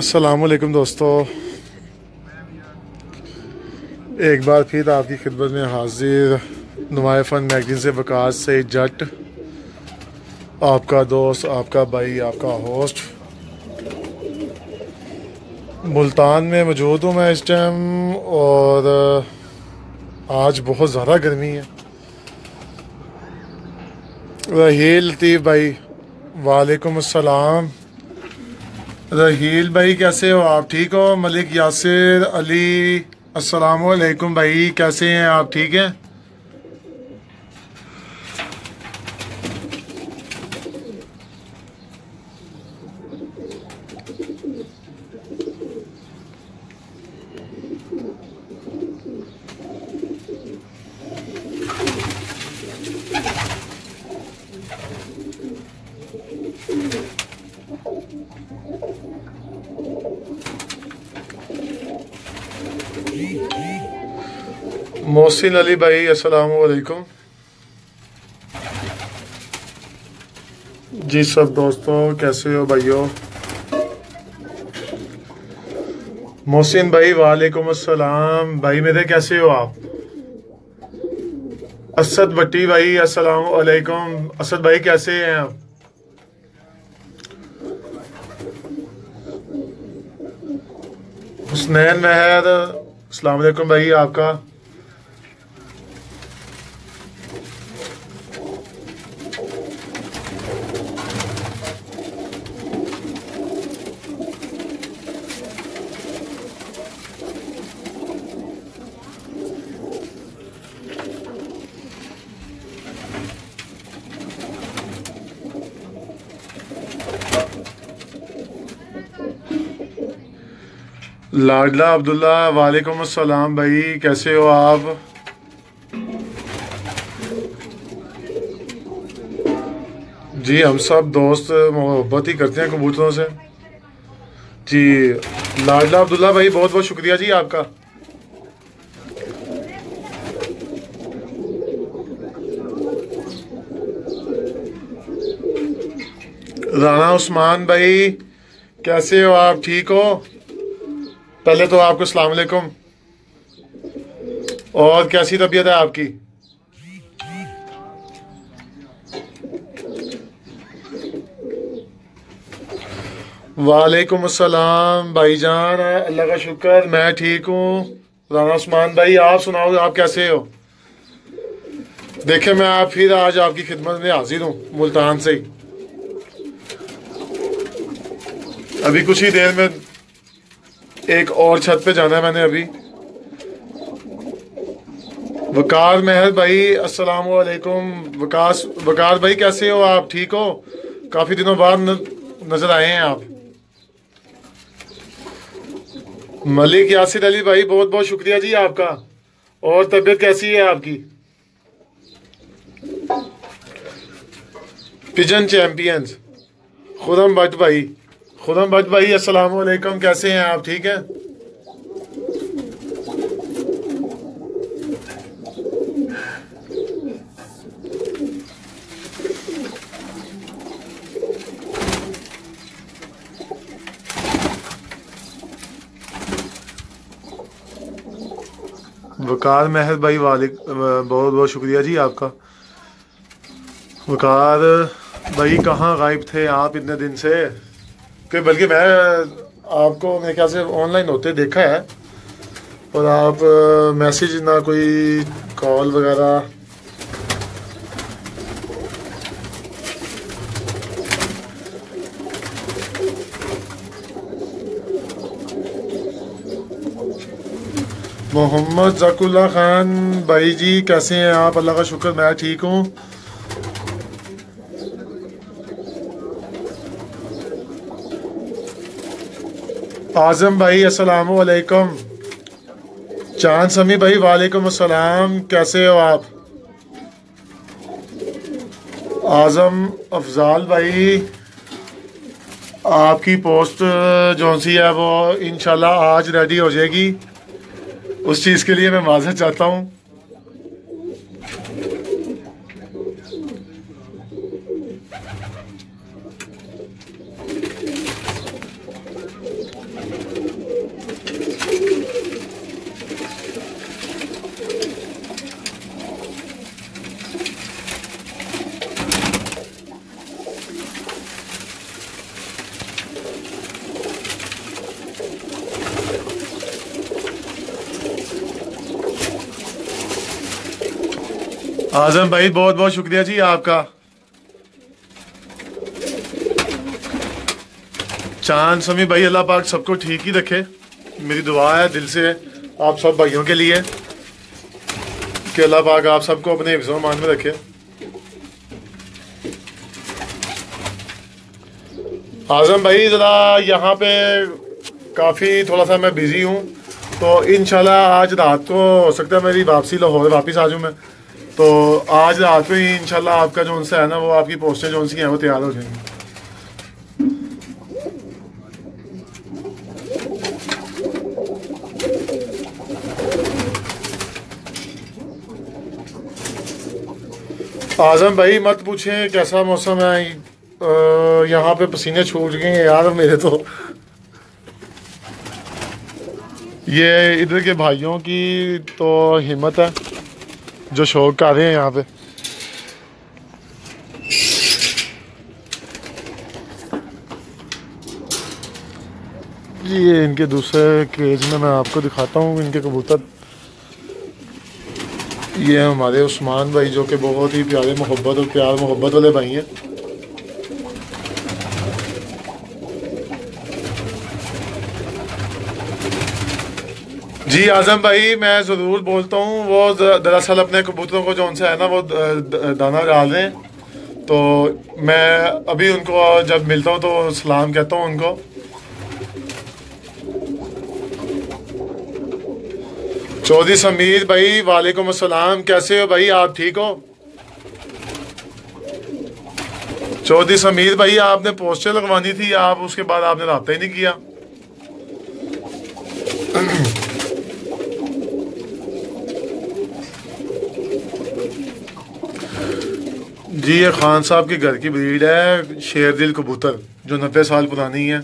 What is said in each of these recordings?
अस्सलामुअलैकुम दोस्तों, एक बार फिर आपकी खिदमत में हाजिर नुमाए फ़न मैगज़ीन से वकास से जट, आपका दोस्त, आपका भाई, आपका होस्ट। मुल्तान में मौजूद हूँ मैं इस टाइम, और आज बहुत ज़्यादा गर्मी है। रहील लतीफ़ भाई, वालेकुम अस्सलाम। रहील भाई कैसे हो आप? ठीक हो? मलिक यासिर अली, अस्सलामुअलैकुम भाई, कैसे हैं आप? ठीक हैं? मोहसिन अली भाई, अस्सलामुअलैकुम जी। सब दोस्तों कैसे हो भाइयों? मोहसिन भाई वालेकुम अस्सलाम भाई मेरे, कैसे हो आप? असद भट्टी भाई, अस्सलामुअलैकुम। असद भाई कैसे हैं आप? हुसनैन महर, अस्सलाम वालेकुम भाई आपका। लाडला अब्दुल्ला, वालेकुम अस्सलाम भाई, कैसे हो आप? जी हम सब दोस्त मोहब्बत ही करते हैं कबूतरों से जी। लाडला अब्दुल्ला भाई, बहुत बहुत शुक्रिया जी आपका। राना उस्मान भाई, कैसे हो आप? ठीक हो? पहले तो आपको अस्सलाम वालेकुम। और कैसी तबीयत है आपकी? वालेकुम अस्सलाम भाईजान, अल्लाह का शुक्र, मैं ठीक हूँ। राना उस्मान भाई, आप सुनाओ, आप कैसे हो? देखे, मैं आप फिर आज आपकी खिदमत में हाजिर हूँ मुल्तान से ही। अभी कुछ ही देर में एक और छत पे जाना है मैंने अभी। वकार महर भाई, अस्सलाम वालेकुम। वकार भाई कैसे हो आप? ठीक हो? काफी दिनों बाद नजर आए हैं आप। मलिक यासिर अली भाई, बहुत बहुत शुक्रिया जी आपका। और तबीयत कैसी है आपकी? पिजन चैंपियंस, खुदम भट्ट भाई, अस्सलाम वालेकुम, कैसे हैं आप? ठीक हैं? वकार महर भाई, बहुत बहुत शुक्रिया जी आपका। वकार भाई, कहाँ गायब थे आप इतने दिन से? कि बल्कि मैं आपको मेरे ख्याल से ऑनलाइन होते देखा है, और आप मैसेज ना कोई कॉल वगैरह। मोहम्मद जकुल्ला खान भाई जी, कैसे हैं आप? अल्लाह का शुक्र, मैं ठीक हूँ। आजम भाई, अस्सलाम वालेकुम। चांद समी भाई, वालेकुम अस्सलाम, कैसे हो आप? आजम अफजाल भाई, आपकी पोस्ट जो सी है वो इंशाल्लाह आज रेडी हो जाएगी। उस चीज़ के लिए मैं माज़रत चाहता हूँ। आजम भाई बहुत बहुत शुक्रिया जी आपका। चांद समी भाई अल्लाह पाक सबको ठीक ही रखे, मेरी दुआ है दिल से आप सब भाइयों के लिए कि अल्लाह पाक आप सबको अपने हिफ्ज़ मान में रखे। आजम भाई ज़रा यहाँ पे काफ़ी थोड़ा सा मैं बिज़ी हूँ, तो इंशाल्लाह आज रात को हो सकता है मेरी वापसी लाहौर वापस आ जाऊँ मैं, तो आज रात को ही इंशाल्लाह आपका जो उनसे है ना वो आपकी पोस्टें जो उनसी हैं वो तैयार हो जाएंगी। आजम भाई मत पूछें कैसा मौसम है, यहाँ पे पसीने छूट गए हैं यार मेरे तो। ये इधर के भाइयों की तो हिम्मत है जो शौक कर रहे हैं यहाँ पे। ये इनके दूसरे केज में मैं आपको दिखाता हूँ इनके कबूतर। ये हमारे उस्मान भाई जो कि बहुत ही प्यारे मोहब्बत और प्यार मोहब्बत वाले भाई हैं। जी आजम भाई मैं ज़रूर बोलता हूँ, वो दरअसल अपने कबूतरों को जो उनसे है ना वो दाना डाल रहे हैं, तो मैं अभी उनको जब मिलता हूँ तो सलाम कहता हूँ उनको। चौधरी समीर भाई वालेकुम अस्सलाम, कैसे हो भाई आप ठीक हो? चौधरी समीर भाई आपने पोस्टर लगवानी थी, आप उसके बाद आपने रब्ता ही नहीं किया। जी ये खान साहब के घर की ब्रीड है शेरदिल कबूतर जो 90 साल पुरानी है।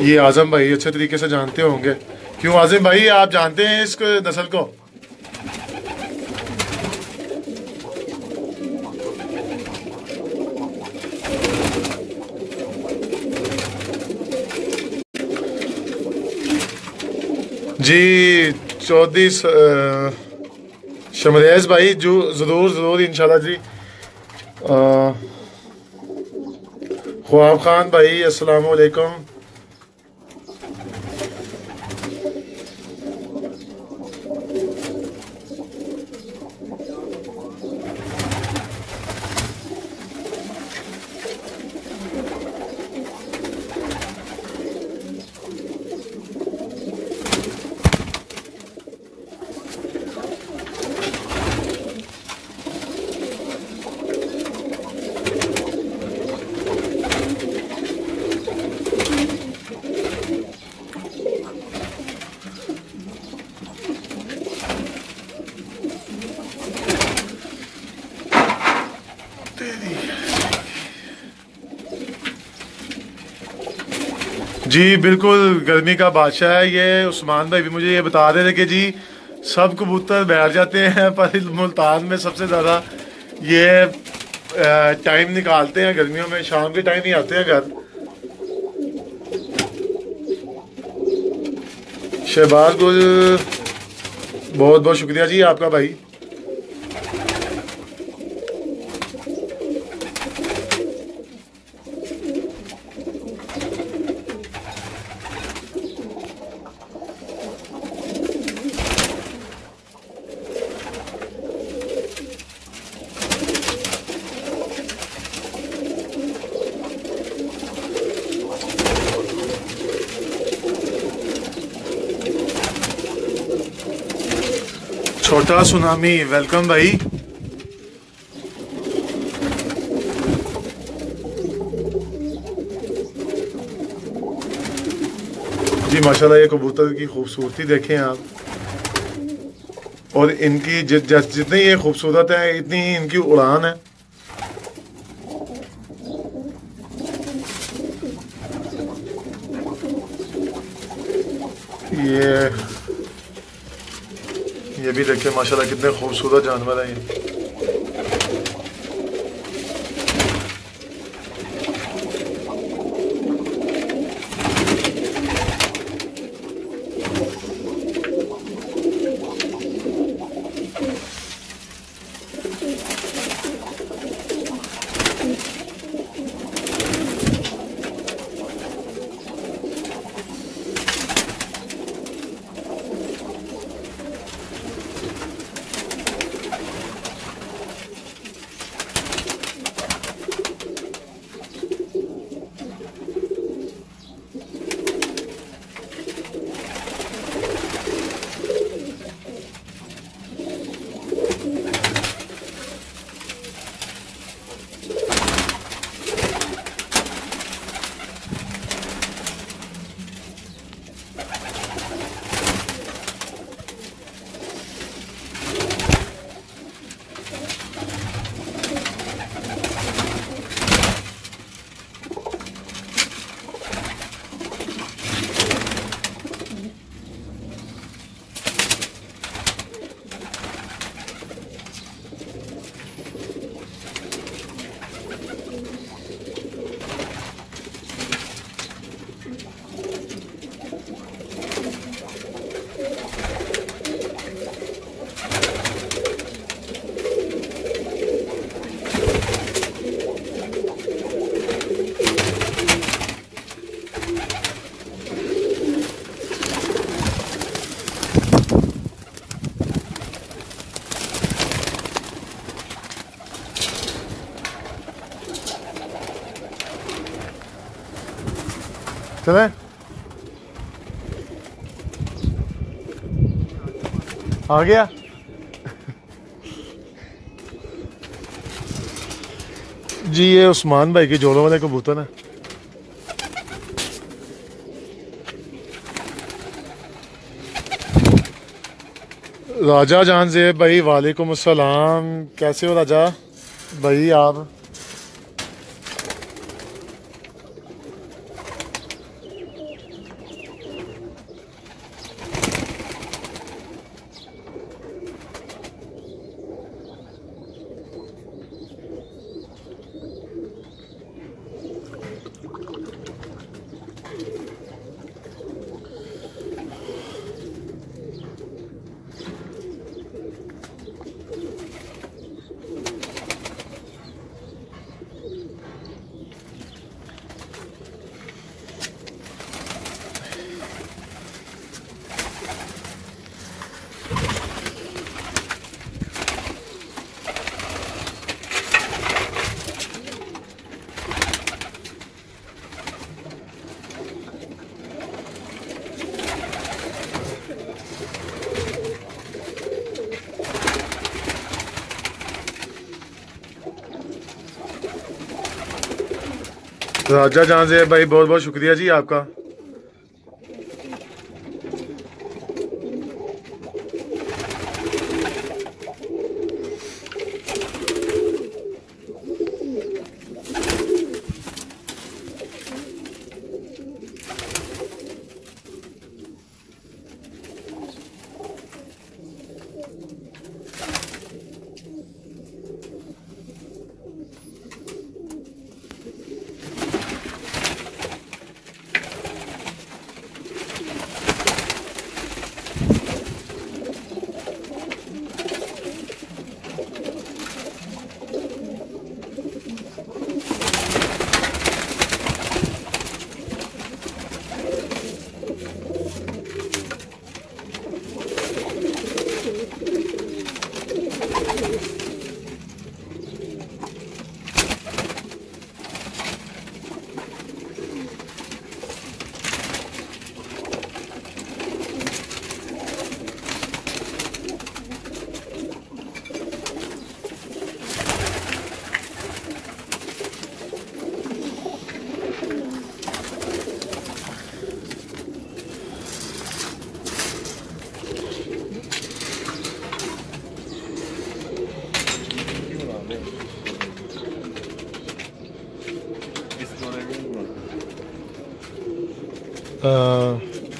ये आजम भाई अच्छे तरीके से जानते होंगे, क्यों आजिम भाई आप जानते हैं इस नस्ल को? जी चौधरी शमरेज भाई जो ज़रूर ज़रूर इंशाल्लाह जी। ख्वाब खान भाई अस्सलाम वालेकुम। जी बिल्कुल गर्मी का बादशाह है ये। उस्मान भाई भी मुझे ये बता रहे थे कि जी सब कबूतर बैठ जाते हैं पर मुल्तान में सबसे ज़्यादा ये टाइम निकालते हैं गर्मियों में, शाम के टाइम ही आते हैं घर। शहबाज गुल बहुत बहुत शुक्रिया जी आपका भाई। छोटा सुनामी वेलकम भाई। जी माशाल्लाह ये कबूतर की खूबसूरती देखें आप, और इनकी जितनी ये खूबसूरत है इतनी ही इनकी उड़ान है। ये भी देखिए माशाल्लाह कितने खूबसूरत जानवर हैं ये। चले आ गया। जी ये उस्मान भाई के जोड़ों वाले कबूतर है। राजा जान ज़ेब भाई वालेकुम अस्सलाम, कैसे हो राजा भाई आप? राजा जान ज़ेब भाई बहुत बहुत शुक्रिया जी आपका।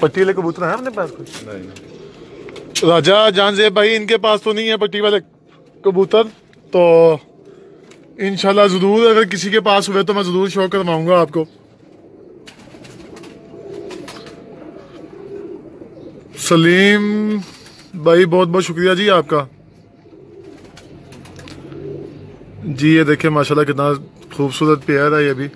पट्टी वाले कबूतर हैं अपने पास कुछ? नहीं। राजा जान ज़ेब भाई इनके पास तो नहीं है पट्टी वाले कबूतर, तो इंशाल्लाह ज़रूर अगर किसी के पास हुए तो मैं ज़रूर शो करवाऊंगा आपको। सलीम भाई बहुत बहुत शुक्रिया जी आपका। जी ये देखिए माशाल्लाह कितना खूबसूरत पेयर है ये भी।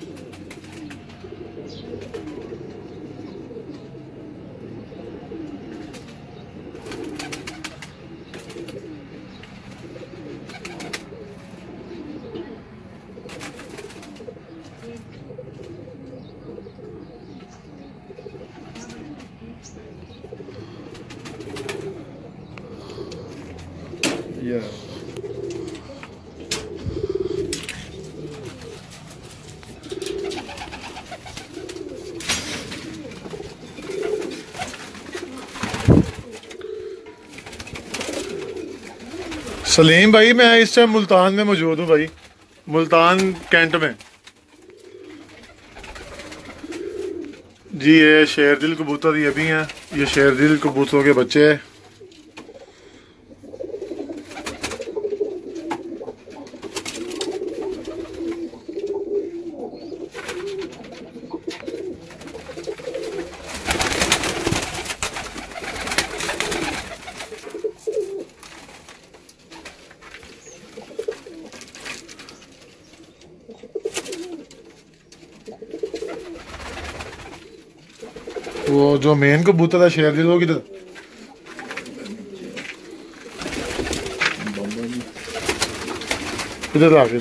सलीम भाई मैं इस टाइम मुल्तान में मौजूद हूँ भाई, मुल्तान कैंट में। जी ये शेरदिल कबूतर ये भी हैं, ये शेरदिल कबूतरों के बच्चे हैं। वो जो मेन कबूतर है शेरदिल वो किधर? इधर आ गए।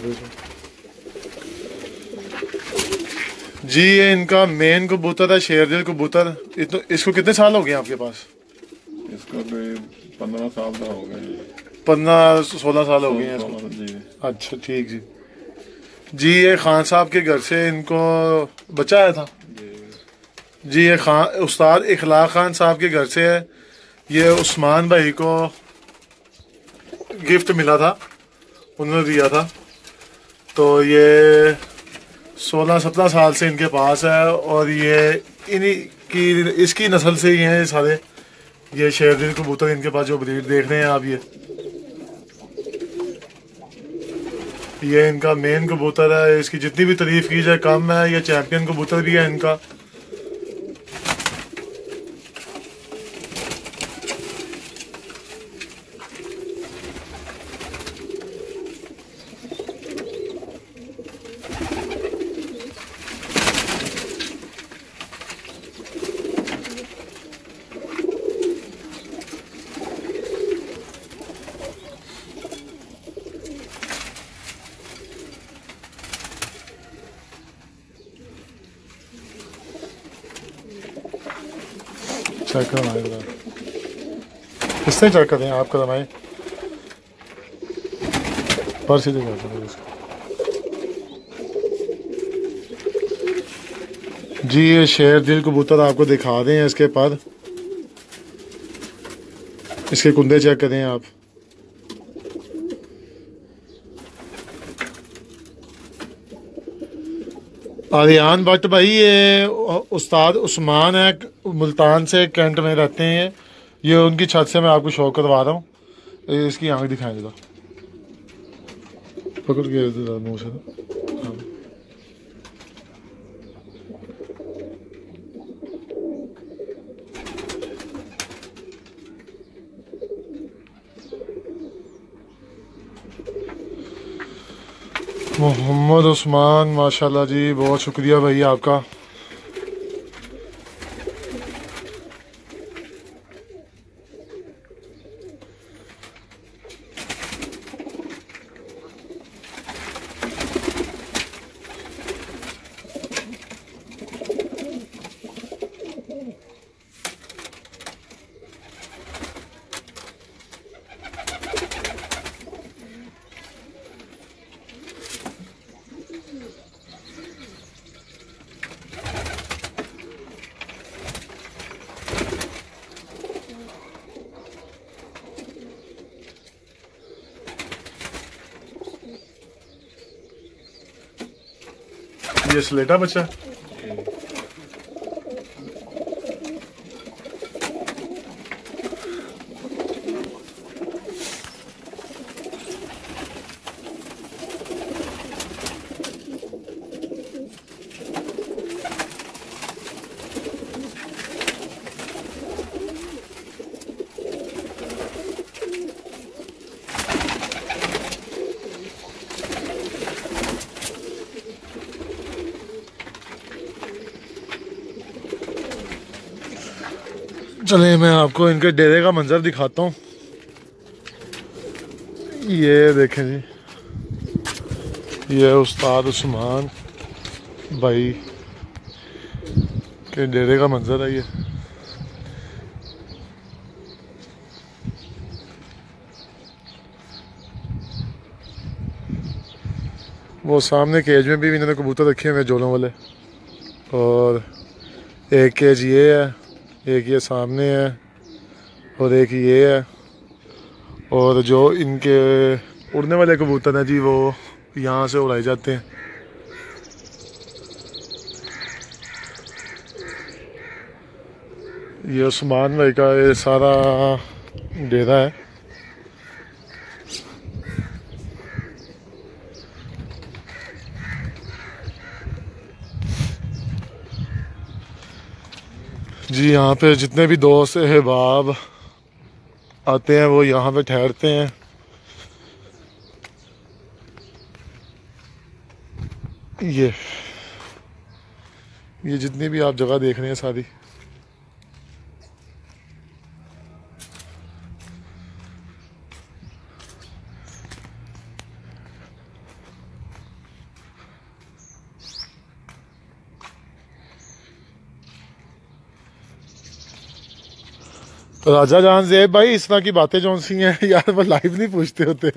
जी ये इनका मेन कबूतर है, शेरदिल कबूतर। इसको कितने साल हो गए आपके पास? इसको कोई 15 साल का हो गए। 15-16 साल हो गए हैं इसको। जी। अच्छा ठीक जी। जी ये खान साहब के घर से इनको बच्चा आया था। जी ये उस्ताद इखलाक खान साहब के घर से है। ये उस्मान भाई को गिफ्ट मिला था, उन्होंने दिया था। तो ये 16-17 साल से इनके पास है और ये इन्हीं की इसकी नस्ल से ही हैं सारे। ये शेरदिल कबूतर इनके पास जो ब्रीड देख रहे हैं आप, ये इनका मेन कबूतर है। इसकी जितनी भी तारीफ की जाए कम है। ये चैंपियन कबूतर भी है इनका। चेक करवाएं जरा, किससे चेक करें? आप करवाएं पर सीधे कर दें इसको। जी ये शेरदिल कबूतर आपको दिखा दें इसके पर, इसके कुंदे चेक करें आप। आर्यान भट्ट भाई, ये उस्ताद उस्मान है, मुल्तान से, कैंट में रहते हैं। ये उनकी छत से मैं आपको शो करवा रहा हूँ। इसकी आंख दिखाएं जरा, पकड़ के मुँह से। हाँ। मोहम्मद उस्मान, माशाल्लाह जी, बहुत शुक्रिया भाई आपका। ये स्लेटा बच्चा। चलिए मैं आपको इनके डेरे का मंजर दिखाता हूँ। ये देखें जी, ये उस्ताद उस्मान भाई के डेरे का मंजर है ये। वो सामने केज में भी इन्होंने कबूतर रखे हुए जोलों वाले, और एक केज ये है, एक ये सामने है, और एक ये है। और जो इनके उड़ने वाले कबूतर हैं जी, वो यहाँ से उड़ाए जाते हैं। ये उस्मान भाई का ये सारा डेरा है। जी यहाँ पे जितने भी दोस्त अहबाब आते हैं वो यहाँ पे ठहरते हैं। ये जितनी भी आप जगह देख रहे हैं सारी, राजा जान ज़ेब भाई इस तरह की बातें जो सी हैं यार वो लाइव नहीं पूछते होते।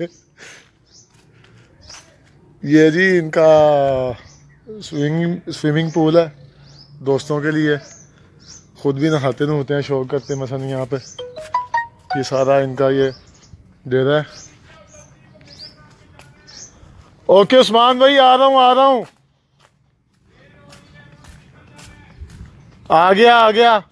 ये जी इनका स्विमिंग पूल है दोस्तों के लिए, खुद भी नहाते नहाते हैं, शौक करते हैं। मसलन यहाँ पे ये सारा इनका ये डेरा है। ओके उस्मान भाई आ रहा हूँ आ गया।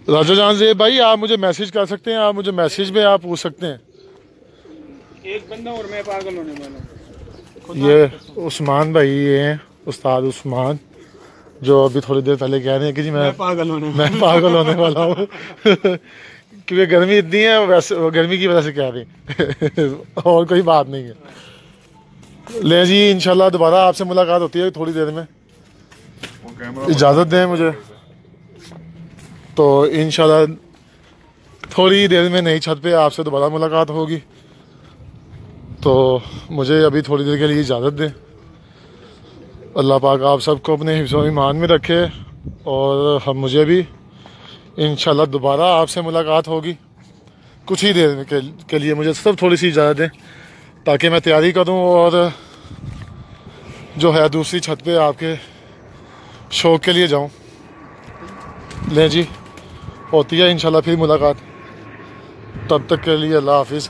राजा जान ज़ेब भाई आप मुझे मैसेज कर सकते हैं, आप मुझे मैसेज में आप पूछ सकते हैं। एक बंदा और मैं पागल होने वाला हूँ। ये उस्मान भाई ये हैं उस्ताद उस्मान, जो अभी थोड़ी देर पहले कह रहे हैं कि जी मैं पागल होने वाला हूँ क्योंकि गर्मी इतनी है, वैसे गर्मी की वजह से कह रहे हैं और कोई बात नहीं है। ले जी इंशाल्लाह दोबारा आपसे मुलाकात होती है थोड़ी देर में, इजाज़त दें मुझे तो इंशाल्लाह थोड़ी देर में नई छत पे आपसे दोबारा मुलाकात होगी। तो मुझे अभी थोड़ी देर के लिए इजाज़त दें। अल्लाह पाक आप सबको अपने हिफ्ज़ व ईमान में रखे और हम मुझे भी इंशाल्लाह दोबारा आपसे मुलाकात होगी। कुछ ही देर के लिए मुझे सिर्फ थोड़ी सी इजाज़त दें ताकि मैं तैयारी करूं और जो है दूसरी छत पे आपके शौक़ के लिए जाऊं। लें जी होती है इंशाल्लाह फिर मुलाकात, तब तक के लिए अल्लाह हाफिज़।